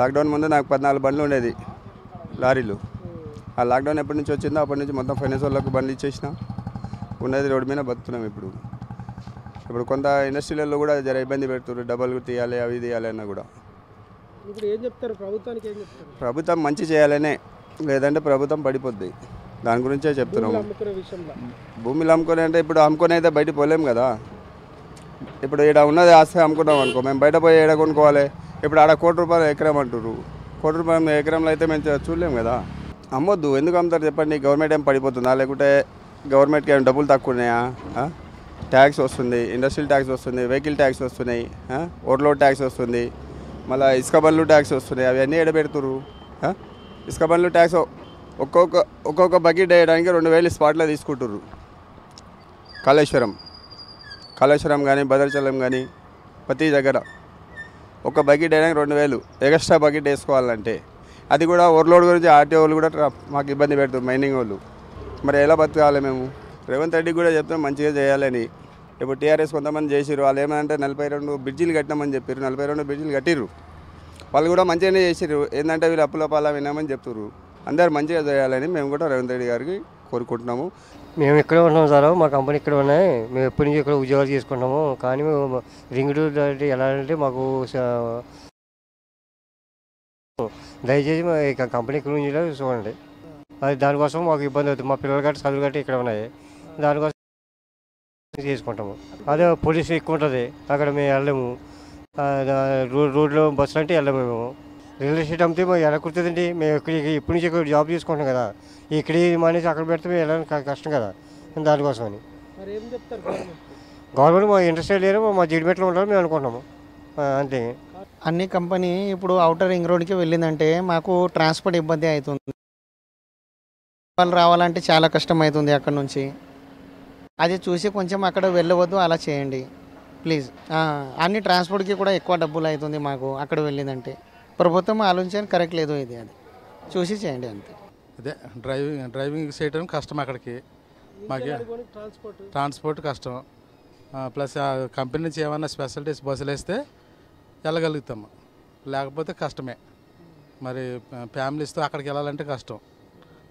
లాక్డౌన్ ముందు నాకు 14 బండ్లు ఉండేది, లారీలు. ఆ లాక్డౌన్ ఎప్పటి నుంచి వచ్చిందో అప్పటి నుంచి మొత్తం ఫైనాన్స్ వాళ్ళకు బండ్లు ఇచ్చేసిన, ఉన్నది రోడ్డు మీద బతుకున్నాం. ఇప్పుడు కొంత ఇండస్ట్రీలలో కూడా జర ఇబ్బంది పెడుతున్నారు, డబ్బులు తీయాలి అవి తీయాలి అన్నా కూడా. ఇప్పుడు ఏం చెప్తారు ప్రభుత్వానికి? ఏం చెప్తారు? ప్రభుత్వం మంచి చేయాలనే, లేదంటే ప్రభుత్వం పడిపోద్ది. దాని గురించే చెప్తున్నాము. భూమిలో అమ్ముకొని అంటే ఇప్పుడు అమ్ముకొని అయితే బయట పోలేం కదా. ఇప్పుడు ఇక్కడ ఉన్నది ఆస్తి అమ్ముకున్నాం అనుకో, మేము బయట పోయి ఏడ కొనుక్కోవాలి? ఇప్పుడు ఆడ ₹1,00,00,000 ఎకరం అంటారు. ₹1,00,00,000 ఎకరంలో అయితే మేము చూడలేం కదా. అమ్మొద్దు, ఎందుకు అమ్ముతారు చెప్పండి? గవర్నమెంట్ ఏం పడిపోతుందా, లేకుంటే గవర్నమెంట్కి ఏమైనా డబ్బులు తక్కువ ఉన్నాయా? ట్యాక్స్ వస్తుంది, ఇండస్ట్రియల్ ట్యాక్స్ వస్తుంది, వెహికల్ ట్యాక్స్ వస్తున్నాయి, ఓవర్లోడ్ ట్యాక్స్ వస్తుంది, మళ్ళీ ఇసుక బండ్లు ట్యాక్స్ వస్తున్నాయి. అవన్నీ ఎడబెడుతురు. ఇసుక బండ్లు ట్యాక్స్ ఒక్కొక్క బకెట్ వేయడానికి 2,000 స్పాట్లో తీసుకుంటుర్రు. కాళేశ్వరం కానీ భద్రాచలం కానీ ప్రతి దగ్గర ఒక బకెట్ అయినా 2000 ఎక్స్ట్రా బకెట్ వేసుకోవాలంటే, అది కూడా ఓవర్లోడ్ గురించి ఆర్టీఓ వాళ్ళు కూడా మాకు ఇబ్బంది పెడుతుంది, మైనింగ్ వాళ్ళు. మరి ఎలా బతకాలి మేము? రేవంత్ రెడ్డికి కూడా చెప్తాం మంచిగా చేయాలని. ఇప్పుడు టీఆర్ఎస్ కొంతమంది చేసిర్రు, వాళ్ళు ఏమంటే 42 బ్రిడ్జిలు కట్టినామని చెప్పారు, 42 బ్రిడ్జిలు కట్టిర్రు. వాళ్ళు కూడా మంచిగానే చేసిర్రు, ఏంటంటే వీళ్ళు అప్పుల పాలా విన్నామని చెప్తుర్రు. అందరు మంచిగా చేయాలని మేము కూడా రేవంత్ రెడ్డి గారికి కోరుకుంటున్నాము. మేము ఇక్కడే ఉంటున్నాం సార్, మా కంపెనీ ఇక్కడ ఉన్నాయి, మేము ఎప్పటి నుంచి ఇక్కడ ఉద్యోగాలు చేసుకుంటున్నాము. కానీ మేము రింగ్ రోడ్ అంటే ఎలా అంటే మాకు దయచేసి మా కంపెనీ ఇక్కడ నుంచి చూడండి. అది దానికోసం మాకు ఇబ్బంది అవుతుంది, మా పిల్లలు గట్టి చదువు గట్టి ఇక్కడ ఉన్నాయి, దానికోసం చేసుకుంటాము. అదే పోలీసు ఎక్కువ ఉంటుంది, అక్కడ మేము వెళ్ళలేము. రోడ్లో బస్సులు అంటే వెళ్ళలేము. మేము రియల్ ఎస్టేట్ అమ్మితే మాకు ఎలా కుడుతుందండి? మేము ఇప్పటి నుంచి ఇక్కడ జాబ్ చేసుకుంటాం కదా, ఇక్కడ మానేసి అక్కడ పెడితే మేము వెళ్ళడానికి కష్టం కదా, దానికోసమని. గవర్నమెంట్ మా ఇండస్ట్రియల్ ఏరియా మా జీడిమెట్లో ఉండాలని మేము అనుకుంటున్నాము, అంతే. అన్ని కంపెనీ ఇప్పుడు అవుటర్ రింగ్ రోడ్కి వెళ్ళిందంటే మాకు ట్రాన్స్పోర్ట్ ఇబ్బంది అవుతుంది, వాళ్ళు రావాలంటే చాలా కష్టం అవుతుంది అక్కడ నుంచి. అది చూసి కొంచెం అక్కడ వెళ్ళవద్దు, అలా చేయండి ప్లీజ్. అన్ని ట్రాన్స్పోర్ట్కి కూడా ఎక్కువ డబ్బులు అవుతుంది మాకు అక్కడ వెళ్ళిందంటే. ప్రభుత్వం ఆలోచించని కరెక్ట్ లేదు, ఇది అది చూసి చేయండి అంతే. అదే డ్రైవింగ్ చేయడం కష్టం అక్కడికి, మాకు ట్రాన్స్పోర్ట్ కష్టం. ప్లస్ కంపెనీ నుంచి ఏమన్నా స్పెషాలిటీస్ బస్సులు వేస్తే వెళ్ళగలుగుతాము, లేకపోతే కష్టమే. మరి ఫ్యామిలీస్తో అక్కడికి వెళ్ళాలంటే కష్టం.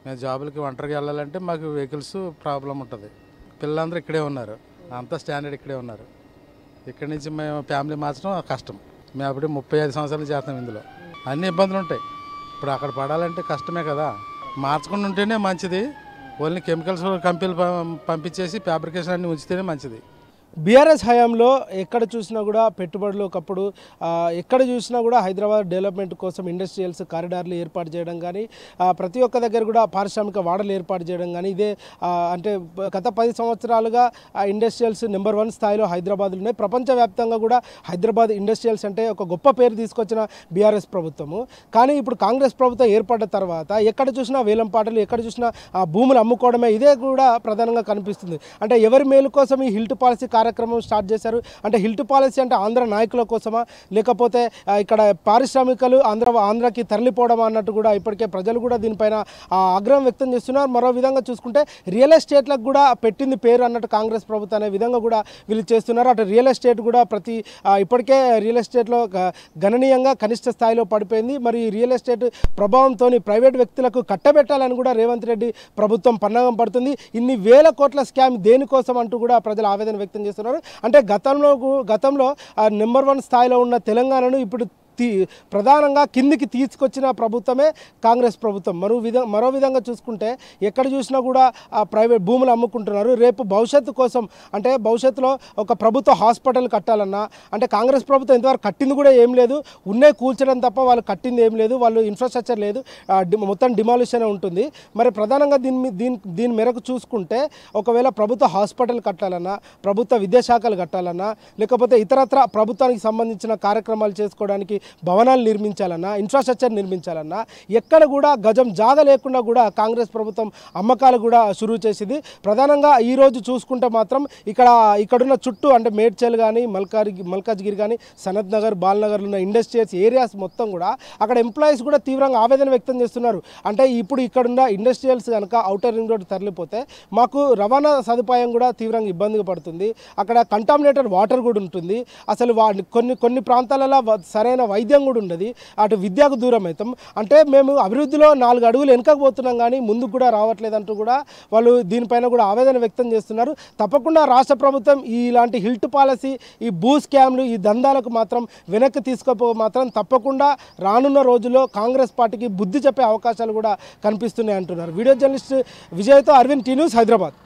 మేము జాబులకి ఒంటరిగా వెళ్ళాలంటే మాకు వెహికల్స్ ప్రాబ్లం ఉంటుంది. పిల్లలందరూ ఇక్కడే ఉన్నారు, అంతా స్టాండర్డ్ ఇక్కడే ఉన్నారు. ఇక్కడి నుంచి మేము ఫ్యామిలీ మార్చడం కష్టం. మేము అప్పుడు 35 సంవత్సరాలు చేస్తాం, ఇందులో అన్ని ఇబ్బందులు ఉంటాయి. ఇప్పుడు అక్కడ పడాలంటే కష్టమే కదా, మార్చకుండా ఉంటేనే మంచిది. ఓన్లీ కెమికల్స్ కంపెనీలు పంపించేసి ఫ్యాబ్రికేషన్ అన్ని ఉంచితేనే మంచిది. బీఆర్ఎస్ హయాంలో ఎక్కడ చూసినా కూడా పెట్టుబడులు ఒకప్పుడు ఎక్కడ చూసినా కూడా హైదరాబాద్ డెవలప్మెంట్ కోసం ఇండస్ట్రియల్స్ కారిడార్లు ఏర్పాటు చేయడం కానీ ప్రతి ఒక్క దగ్గర కూడా పారిశ్రామిక వాడలు ఏర్పాటు చేయడం కానీ ఇదే అంటే గత 10 సంవత్సరాలుగా ఇండస్ట్రియల్స్ నెంబర్ 1 స్థాయిలో హైదరాబాద్లో ఉన్నాయి. ప్రపంచవ్యాప్తంగా కూడా హైదరాబాద్ ఇండస్ట్రియల్స్ అంటే ఒక గొప్ప పేరు తీసుకొచ్చిన బీఆర్ఎస్ ప్రభుత్వము. కానీ ఇప్పుడు కాంగ్రెస్ ప్రభుత్వం ఏర్పడ్డ తర్వాత ఎక్కడ చూసినా వేలం పాటలు, ఎక్కడ చూసినా భూములు అమ్ముకోవడమే ఇదే కూడా ప్రధానంగా కనిపిస్తుంది. అంటే ఎవరి మేలు కోసం ఈ హిల్ట్ పాలసీ కార్యక్రమం స్టార్ట్ చేశారు? అంటే హిల్ట్ పాలసీ అంటే ఆంధ్ర నాయకుల కోసమా, లేకపోతే ఇక్కడ పారిశ్రామికలు ఆంధ్రాకి తరలిపోవడం అన్నట్టు కూడా ఇప్పటికే ప్రజలు కూడా దీనిపైన ఆగ్రహం వ్యక్తం చేస్తున్నారు. మరో విధంగా చూసుకుంటే రియల్ ఎస్టేట్లకు కూడా పెట్టింది పేరు అన్నట్టు కాంగ్రెస్ ప్రభుత్వం అనే విధంగా కూడా వీళ్ళు చేస్తున్నారు. అటు రియల్ ఎస్టేట్ కూడా ఇప్పటికే రియల్ ఎస్టేట్లో గణనీయంగా కనిష్ట స్థాయిలో పడిపోయింది. మరి రియల్ ఎస్టేట్ ప్రభావంతో ప్రైవేట్ వ్యక్తులకు కట్టబెట్టాలని కూడా రేవంత్ రెడ్డి ప్రభుత్వం పన్నాగం పడుతుంది. ఇన్ని వేల కోట్ల స్కామ్ దేనికోసం అంటూ కూడా ప్రజలు ఆవేదన వ్యక్తం చేస్తున్నారు. అంటే గతంలో నెంబర్ 1 స్థాయిలో ఉన్న తెలంగాణను ఇప్పుడు ప్రధానంగా కిందికి తీసుకొచ్చిన ప్రభుత్వమే కాంగ్రెస్ ప్రభుత్వం. మరో విధంగా చూసుకుంటే ఎక్కడ చూసినా కూడా ప్రైవేట్ భూములు అమ్ముకుంటున్నారు. రేపు భవిష్యత్తు కోసం అంటే భవిష్యత్తులో ఒక ప్రభుత్వ హాస్పిటల్ కట్టాలన్నా అంటే కాంగ్రెస్ ప్రభుత్వం ఇంతవరకు కట్టింది కూడా ఏం లేదు, ఉన్నే కూల్చడం తప్ప వాళ్ళు కట్టింది ఏం లేదు, వాళ్ళు ఇన్ఫ్రాస్ట్రక్చర్ లేదు, మొత్తం డిమాలిషన్ ఉంటుంది. మరి ప్రధానంగా దీని మేరకు చూసుకుంటే ఒకవేళ ప్రభుత్వ హాస్పిటల్ కట్టాలన్నా, ప్రభుత్వ విద్యాశాఖలు కట్టాలన్నా, లేకపోతే ఇతరత్ర ప్రభుత్వానికి సంబంధించిన కార్యక్రమాలు చేసుకోవడానికి భవనాలు నిర్మించాలన్నా, ఇన్ఫ్రాస్ట్రక్చర్ నిర్మించాలన్నా ఎక్కడ కూడా గజం జాగ లేకుండా కూడా కాంగ్రెస్ ప్రభుత్వం అమ్మకాలు కూడా షురూ చేసింది. ప్రధానంగా ఈరోజు చూసుకుంటే మాత్రం ఇక్కడున్న చుట్టూ అంటే మేడ్చల్ కానీ మల్కాజ్గిరి కానీ సనత్ నగర్, బాల్నగర్లో ఉన్న ఇండస్ట్రియల్స్ ఏరియాస్ మొత్తం కూడా అక్కడ ఎంప్లాయీస్ కూడా తీవ్రంగా ఆవేదన వ్యక్తం చేస్తున్నారు. అంటే ఇప్పుడు ఇక్కడున్న ఇండస్ట్రియల్స్ కనుక అవుటర్ రింగ్ రోడ్ తరలిపోతే మాకు రవాణా సదుపాయం కూడా తీవ్రంగా ఇబ్బందిగా పడుతుంది. అక్కడ కంటామినేటెడ్ వాటర్ కూడా ఉంటుంది. అసలు కొన్ని ప్రాంతాలలో సరైన వైద్యం కూడా ఉండదు. అటు విద్యకు దూరం అవుతాం. అంటే మేము అభివృద్ధిలో 4 అడుగులు వెనకపోతున్నాం కానీ ముందుకు కూడా రావట్లేదంటూ కూడా వాళ్ళు దీనిపైన కూడా ఆవేదన వ్యక్తం చేస్తున్నారు. తప్పకుండా రాష్ట్ర ప్రభుత్వం ఇలాంటి హిల్ట్ పాలసీ, ఈ భూ స్కామ్లు, ఈ దందాలకు మాత్రం వెనక్కి తీసుకోపో మాత్రం తప్పకుండా రానున్న రోజుల్లో కాంగ్రెస్ పార్టీకి బుద్ధి చెప్పే అవకాశాలు కూడా కనిపిస్తున్నాయి అంటున్నారు. వీడియో జర్నలిస్ట్ విజయ్తో అరవింద్, టీ న్యూస్, హైదరాబాద్.